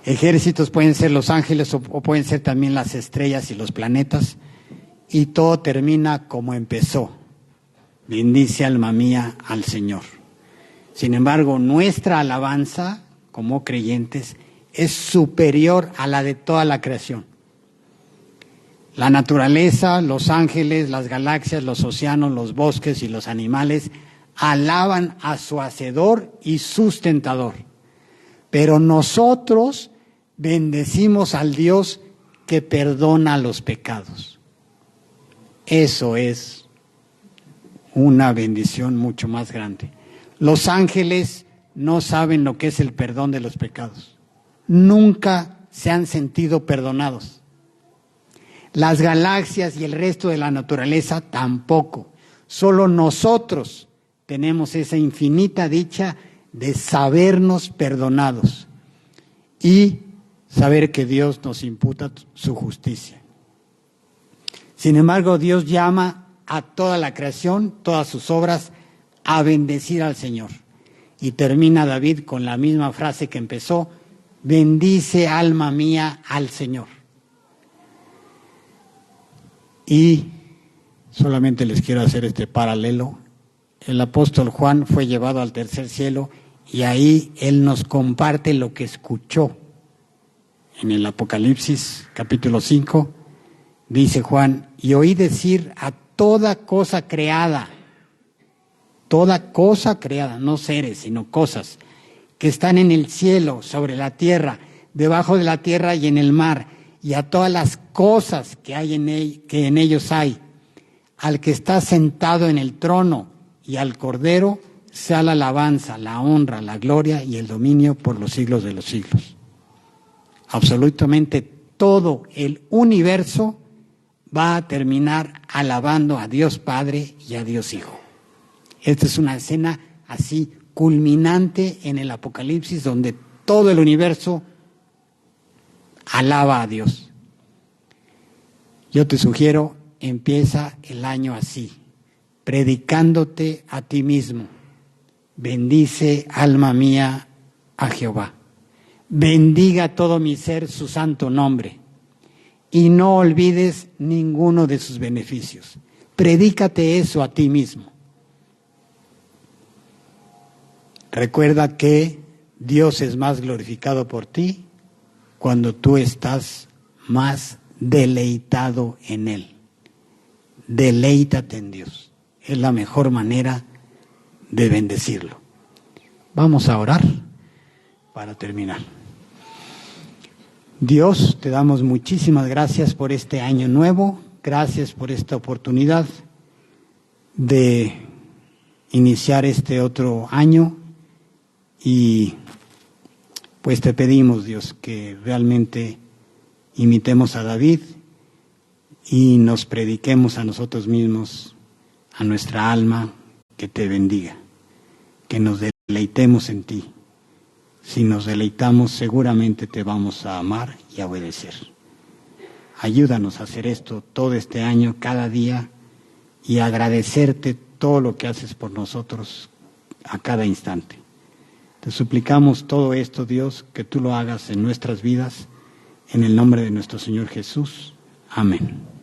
Ejércitos pueden ser los ángeles o pueden ser también las estrellas y los planetas, y todo termina como empezó. Bendice, alma mía, al Señor. Sin embargo, nuestra alabanza como creyentes es superior a la de toda la creación. La naturaleza, los ángeles, las galaxias, los océanos, los bosques y los animales alaban a su hacedor y sustentador. Pero nosotros bendecimos al Dios que perdona los pecados. Eso es una bendición mucho más grande. Los ángeles no saben lo que es el perdón de los pecados. Nunca se han sentido perdonados. Las galaxias y el resto de la naturaleza tampoco. Solo nosotros tenemos esa infinita dicha de sabernos perdonados y saber que Dios nos imputa su justicia. Sin embargo, Dios llama a toda la creación, todas sus obras, a bendecir al Señor. Y termina David con la misma frase que empezó: bendice, alma mía, al Señor. Y solamente les quiero hacer este paralelo. El apóstol Juan fue llevado al tercer cielo y ahí él nos comparte lo que escuchó. En el Apocalipsis capítulo 5 dice Juan: y oí decir a toda cosa creada, no seres, sino cosas, que están en el cielo, sobre la tierra, debajo de la tierra y en el mar, y a todas las cosas que en ellos hay, al que está sentado en el trono y al Cordero, sea la alabanza, la honra, la gloria y el dominio por los siglos de los siglos. Absolutamente todo el universo va a terminar alabando a Dios Padre y a Dios Hijo. Esta es una escena así culminante en el Apocalipsis, donde todo el universo alaba a Dios. Yo te sugiero, empieza el año así, predicándote a ti mismo. Bendice, alma mía, a Jehová. Bendiga todo mi ser su santo nombre. Y no olvides ninguno de sus beneficios. Predícate eso a ti mismo. Recuerda que Dios es más glorificado por ti cuando tú estás más deleitado en Él. Deleítate en Dios. Es la mejor manera de bendecirlo. Vamos a orar para terminar. Dios, te damos muchísimas gracias por este año nuevo. Gracias por esta oportunidad de iniciar este otro año. Y pues te pedimos, Dios, que realmente imitemos a David y nos prediquemos a nosotros mismos, a nuestra alma, que te bendiga, que nos deleitemos en ti. Si nos deleitamos, seguramente te vamos a amar y a obedecer. Ayúdanos a hacer esto todo este año, cada día, y agradecerte todo lo que haces por nosotros a cada instante. Te suplicamos todo esto, Dios, que tú lo hagas en nuestras vidas, en el nombre de nuestro Señor Jesús. Amén.